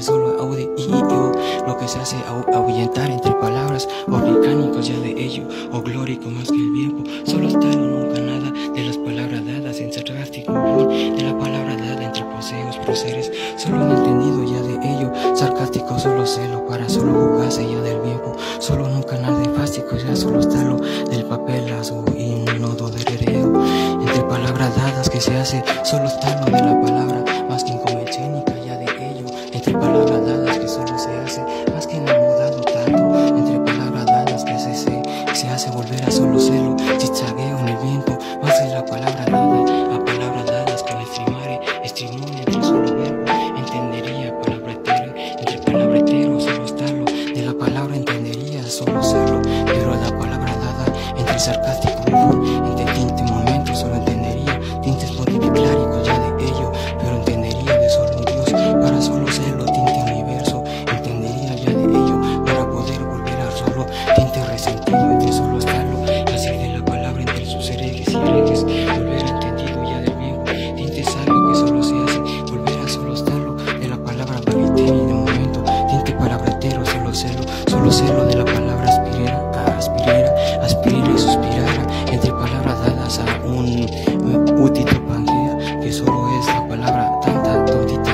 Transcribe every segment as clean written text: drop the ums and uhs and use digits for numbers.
solo audio y yo, lo que se hace ahuyentar entre palabras, o mecánicos ya de ello, o glórico más que el tiempo, solo tal o nunca nada, de las palabras dadas en sarcástico, de la palabra dada entre poseos, proceres, solo un entendido ya de ello, sarcástico solo celo, para solo jugarse ya del tiempo, solo nunca nada de fástico, ya solo talo del papel azul y un nodo de hereo, entre palabras dadas que se hace, solo talo de la palabra, más que inconvencénica ya de ello, entre palabras dadas que solo se hace, más que enamorado tanto, entre palabras dadas que se hace volver a solo celo, zigzagueo en el viento, más de la palabra dada, a palabras dadas con estimare, estimule entre solo verbo, entendería palabretero, entre palabretero solo estarlo, de la palabra entendería solo serlo, pero la palabra dada, entre sarcástico entre tinte momento solo entendería, tintes modificláricos ya de ello, pero entendería de solo un Dios, para solo serlo, tinte universo, entendería ya de ello, para poder volver a solo, tinte resentido entre solo estarlo, así de la palabra entre sus herejes y herejes, volver entendido ya del bien, tinte sabio que solo se hace, volver a solo estarlo, de la palabra paritero y de momento, tinte palabretero, solo celo de la palabra aspirera y suspirara, entre palabras dadas a un útito pangea, que solo es la palabra tanta tontita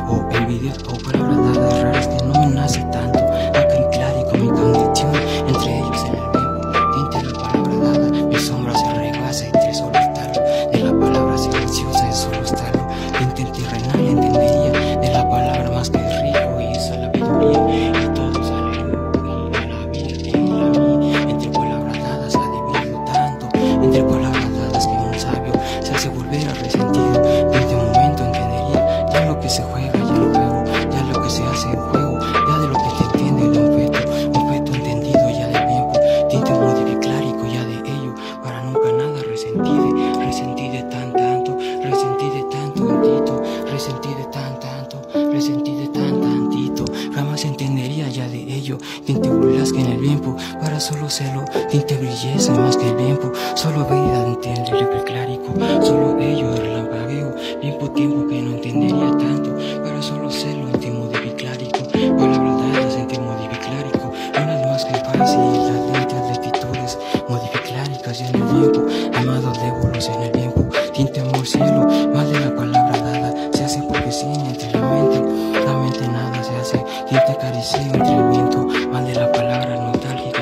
o envidia, o palabras dadas raras que no me nace tanto, acá en claro con mi condición, entre ellos en el verbo, tinte la palabra dada, mi sombra se rebasa entre solo estarlo, de la palabra silenciosa es solo estarlo, tinte terrenal entendería, de la palabra más que rico y esa sabiduría, y todos aleluya, a la vida y a la mía, entre palabras dadas adivino tanto, entre palabras dadas que un sabio se hace volver a resentido, desde un momento entendería, ya lo que se juega, ya lo juego, ya lo que se hace en juego, ya de lo que te entiende un feto entendido ya del tiempo, tinte modificlárico ya de ello, para nunca nada resentí de tan tanto, resentí de tan tontito, resentí de tan tanto, resentí de tan tantito, jamás entendería ya de ello, tinte burlas que en el tiempo, para solo celo, tinte brilleza más que el tiempo, solo vida entiende el clárico, solo ello el relampagueo, tiempo que no entendería tanto, para solo celo en modificlárico, palabras dadas en modificlárico, unas más que fácil, las letras de actitudes modificláricas y en el tiempo, amados débolos en el tiempo, tinte amor cielo, más de la palabra dada, se hace porque sí entre la mente nada se hace, tinte acariciado entre el viento, más de la palabra nostálgica,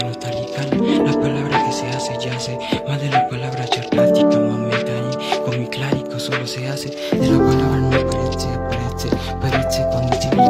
la palabra que se hace yace, más de la palabra sarcástica, momentánea, con mi clárico solo se hace, de la palabra no parece con ya de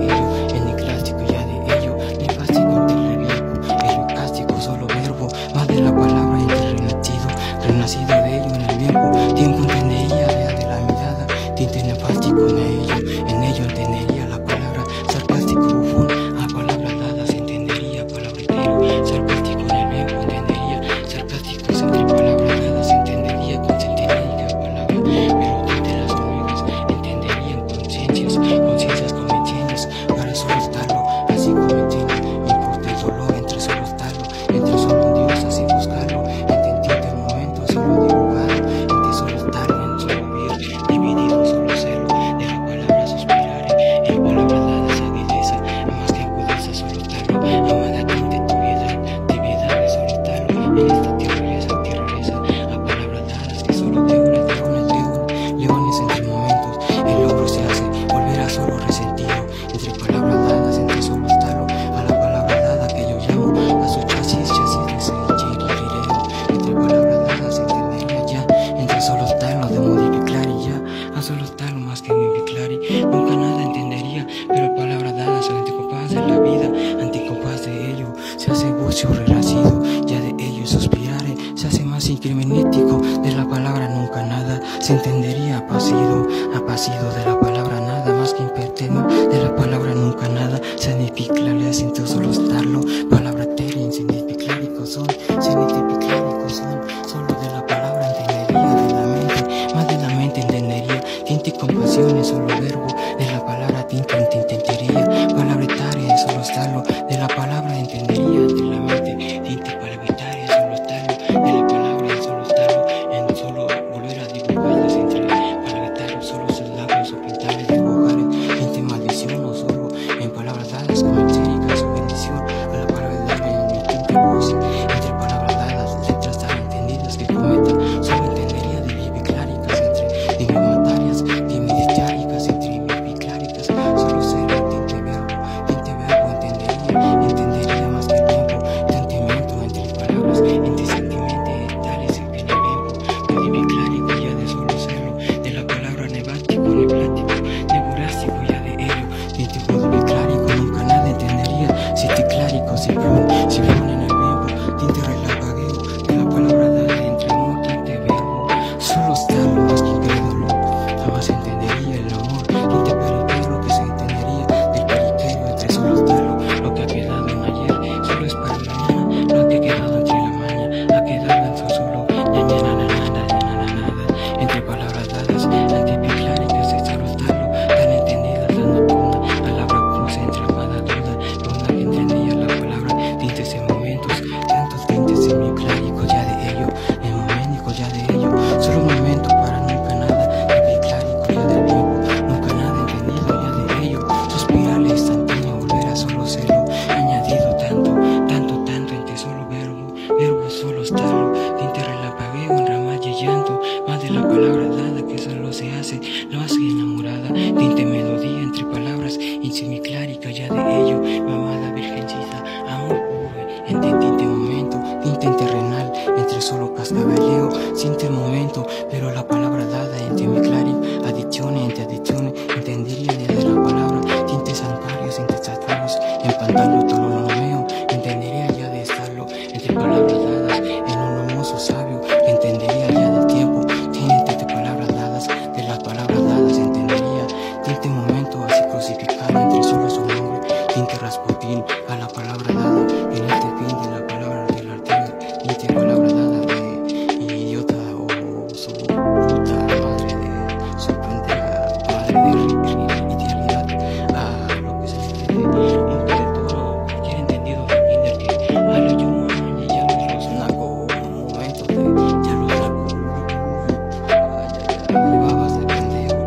ello, en el clásico ya de ello, nefastico entre el verbo, ello cástico solo verbo, más de la palabra entre renacido de ello en el tiempo entendería de la mirada, tinte nefástico en ello entendería la palabra sarcástico bufón, a palabras dadas entendería palabretero, sarcástico en el tiempo entendería, sarcásticos entre palabras dadas entendería con centenaria palabra, pero tinte las omegas entenderían conciencias convencientes, para solo estarlo, así convenciendo, me importa el dolor entre solo estarlo, entre solo un Dios así buscarlo, entendiente el momento solo dibujado, entre solo estarlo, en solo ver, dividido solo celo, de la palabra suspirare, en palabras dadas agudeza, más que agudeza solo estarlo, amada tinte tibiedad de solo estarlo, en esta tierreza, a palabras dadas que solo leones entre momentos, el logro se hace, volver a solo resentido, entre palabras dadas entre solo estarlo, a la palabra dada que yo llamo, a su chasis de ser entre palabras dadas entendería ya, entre solo estarlo de modificar y ya, a solo estarlo más que modificar y nunca nada entendería, pero palabras dadas son anticompás de la vida, anticompás de ello, se hace bucio renacido, ya de ello suspirare, se hace más incriminético, de la palabra nunca nada, se entendería apacido de la palabra nada, más que imperteno, de la palabra nunca nada, se significa sin solo estarlo, palabra terin, significlárico son, solo de la palabra entendería, de la mente, más de la mente entendería, tinte compasiones, solo verbo, de la palabra tinte entendería, palabretaria, solo estarlo, de la palabra entendería, de la mente, tinte palabretaria, solo estarlo, de la palabra solo estarlo, en solo volver a dibujarlas entre palabretaria. llanto, más de la palabra dada que solo se hace, lo hace enamorada. Tinte melodía entre palabras, insimiclárica ya de ello, mamada virgencita, amor puro, entre tinte momento, tinte terrenal, entre solo cascabeleo, siente el momento, pero la palabra dada entre mi clarín, adicciones entre adicciones, entendería de la palabra, tintes santuarios, entre santuarios, en pantano todo lo nomeo, entendería ya de estarlo, entre palabras dadas, en un hermoso sabio, que entendería ya del tiempo, tiene tinte palabras dadas, de las palabras dadas, entendería, tinte momento, así crucificado, entre solo su nombre, tinte Rasputín, a la palabra dada, en este fin de la palabra del artista, tinte palabra dada de idiota o su puta madre de sorprender a padre de idealidad, a lo que se entiende, un todo, cualquier entendido de que a lo yo y ya los naco, un momento de ya los naco, babas de pendejo.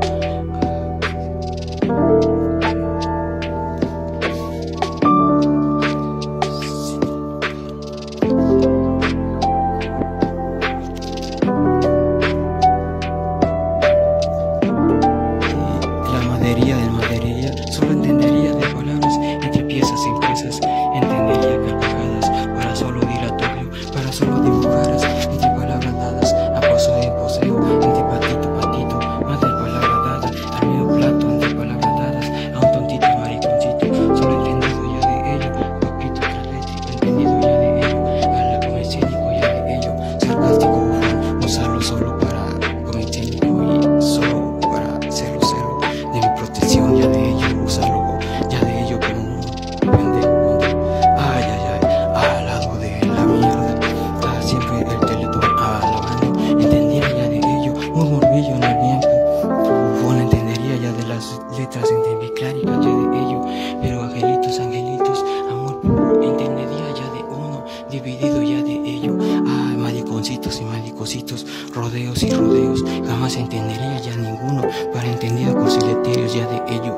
Del madería, solo entendería de palabras entre piezas impresas, entendería carcajadas para solo dilatorio, para solo dibujaras entre palabras dadas, a paso de poseo, entre patito, patito, más de palabra dada, al medio plato entre palabras dadas, a un tontito mariconcito, solo entendido ya de ello, papito atlético, entendido ya de ello, a la comerciánico ya de ello, sarcástico, usarlo solo para comerciánico y solo para hacerlo cero. De mi protección ya de ello, usarlo ya de ello como un pendejo. Ay, ay, ay, al lado de la mierda, siempre el teletón alabando, entendiera ya de ello, un morbillo en el viento, bueno, entendería ya de las letras entendicláricas ya de ello, pero angelitos, angelitos, amor puro, entendería ya de uno, dividido ya de ello, ay, mariconcitos y maricocitos, rodeos y rodeos, jamás entendería ya ninguno, para entendido cursileterios ya de ello,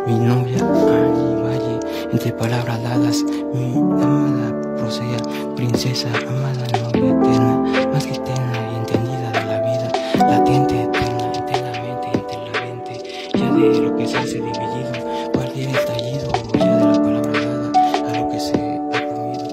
mi novia, ay, valle, entre palabras dadas, mi amada procea, princesa, amada novia eterna, más que eterna y entendida de la vida, latente, eterna, eternamente, entre la mente, ya de lo que se hace dividido, cualquier estallido, ya de la palabra dada, a lo que se ha comido.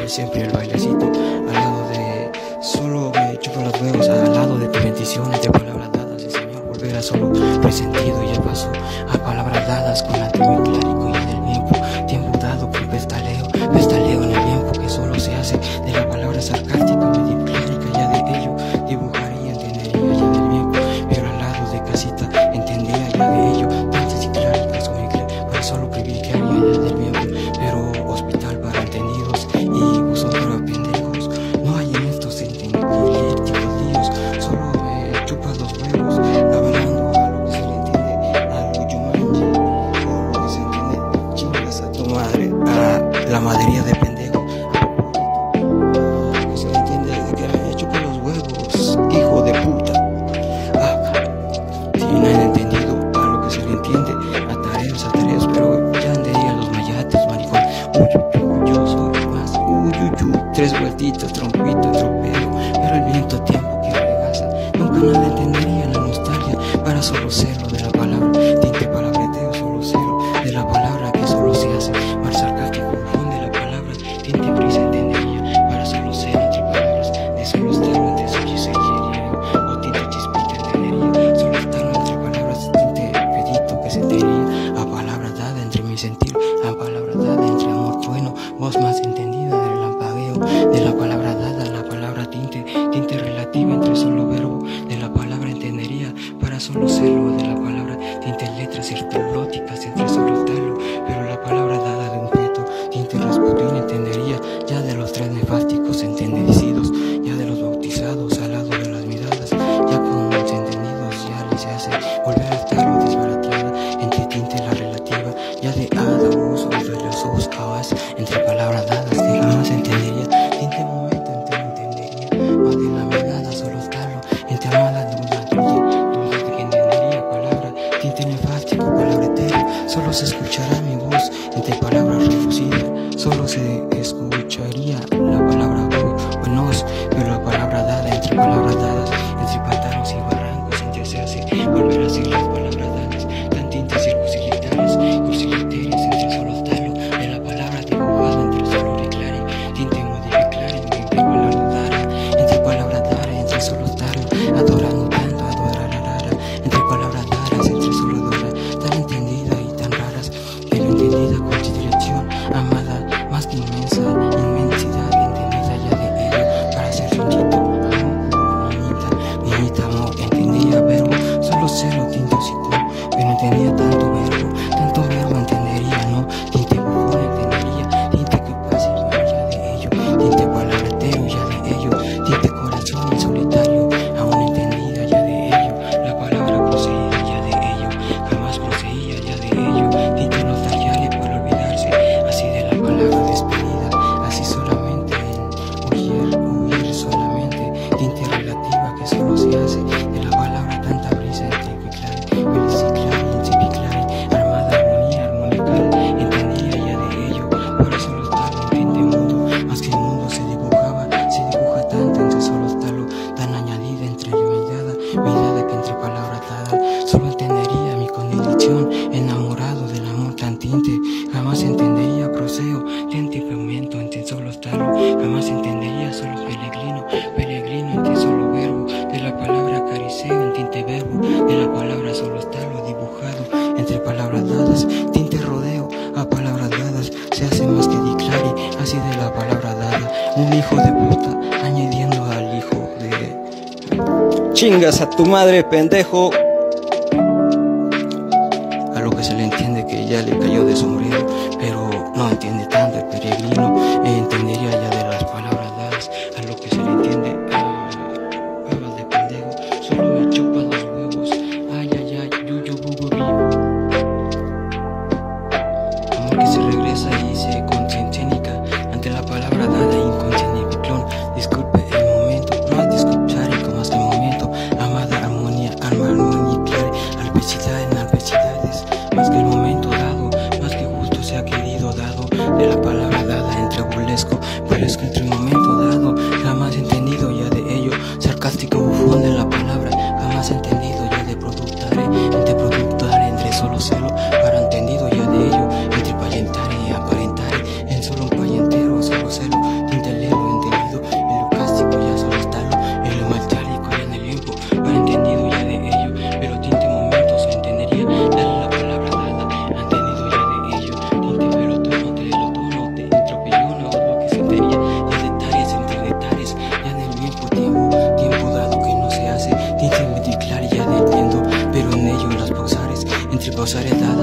Ay, siempre el bailecito, al lado de, solo me chupo los huevos, al lado de tu bendición, entre palabras dadas, el Señor volverá solo presentido, ya pasó a palabras dadas con antiguo clárico y del tiempo dado con pestaleo en el tiempo que solo se hace de la palabra sarcástica, medio clárica, ya de ello, dibujaría, entendería ya del tiempo, pero al lado de casita, entendería ya de ello, tantas y cláricas como pero solo privilegiaría ya del tiempo, pero hospital para entendidos y vosotros para pendejos, no hay en estos epilépticos líos, solo me chupas los huevos, hablando a lo que se le entiende, a lo Yumanji, o lo que se entiende, chingas a tu madre, a la madería de pendejo, a lo que se le entiende, de que me chupa los huevos, hijo de puta, si no han entendido a lo que se le entiende, a tareas, pero ya andaría los mayates, maricón, yo soy más, tres vueltitas, trompito, tropeo, pero el viento tiempo que regaza, nunca nada entendería la nostalgia, para solo serlo de la palabra, tinte palabreteo, solo cero, de la palabra que solo se hace, mar sarcástico, confunde la palabra, tinte brisa entendería, para solo ser entre palabras, de solo estarlo entre suyo y sugerido, o tinte chispita entendería, solo estarlo entre palabras, tinte pedito que se entendería, a palabra dada entre mi sentir, a palabra dada entre amor bueno, voz más entendida del lampagueo, de la palabra dada, la palabra tinte relativa entre solo verbo, de la palabra entendería, para solo serlo, de la palabra tinte letras irtelóticas entre solo talo, pero la palabra dada de un feto, tinte Rasputín entendería, ya de los tres nefásticos entendecidos, ya de los bautizados al lado de las miradas, ya con los entendidos ya les hace volver a estarlo desbaratada, entre tinte la relativa, ya de hada uso de los ojos cabas, entre palabras dadas que jamás entendería, tinte momento entre entendería, más de la mirada solo estarlo, entre amada duda tuya que entendería, palabra tinte nefástico, palabretero, solo se escuchará mi voz entre palabras reducidas, solo se escucharía la palabra buenos, pero la palabra dada, entre palabras dadas, entre pantanos y barrancos, entre se hace volver a decir las palabras dadas, tan tintes circunsilitares, cursiliteres, entre solo talo, de la palabra dibujada, entre solo reclare, tinte modificare, entre palabra dara, entre solo talo, adorando tanto, adorarara, entre palabras daras, entre solo dora, tan entendida y tan raras, pero entendida con dirección, amada, más que inmensa, inmensidad, entendida ya de ello, para ser finito, niñita, amor, entendía verbo, solo cero, tinte osito, pero entendía tanto verbo, entendería, no, tinte bufón, entendería, tinte que pase, ya de ello, tinte palabretero, ya de ello, tinte corazón, solitario, aún entendida ya de ello, la palabra poseída ya de ello, jamás poseía ya de ello, tinte notariale para olvidarse, así de la palabra despedida, así solamente en huir solamente, tinte relativa que solo se hace de la palabra tanta brisa entre incipiclare, armada armonía, armonical, entendía ya de ello, por eso los talos, tinte mundo, más que el mundo se dibuja tanto entre solo talo, tan añadida entre mirada que entre palabra dada, solo entendería mi condición, enamorado del amor tan tinte, jamás entendería proseo, tinte y fragmento entre solo talo, jamás entendería solo peregrino entre solo verbo, de la palabra acariceo en tinte verbo, de la palabra solo talo, dibujado entre palabras dadas, tinte rodeo a palabras dadas, se hace más que declare, así de la palabra dada, un hijo de puta añadiendo al hijo de chingas a tu madre, pendejo. A lo que se le entiende que ya le cayó de sombrero, pero no entiende tanto el peregrino, entendería ya de las palabras dadas, a lo que se le entiende, babas de pendejo, solo me chupa los huevos, ay, yuyu, bububi. Amor que se regresa y se conciencia ante la palabra dada, inconsciente clon, disculpe el momento, no es disculpar como más que el momento, amada armonía, alma armonical, alpecidad en alpecidades, más que el momento dado, más que justo se ha querido dado, de la palabra dada entre burlesco entre el momento dado, jamás entendido ya de ello, sarcástico bufón de la palabra, jamás entendido ya de productare, entre solo celo, para entendido ya de ello, entre payentare y aparentare, en solo un payentero, solo celo, tinte lelo, entendido, en lo cástico ya solo estalo, en lo maltálico ya en el tiempo, para entendido ya de ello, pero tinte momentos entendería, dale la palabra dada, entendido ya de ello, tinte velotono, te entropellona, o lo que se entendería, ya detalles entre detalles, ya en el mismo tiempo dado que no se hace, tinte medical ya del viento, pero en ello las pausares, entre pausares dadas,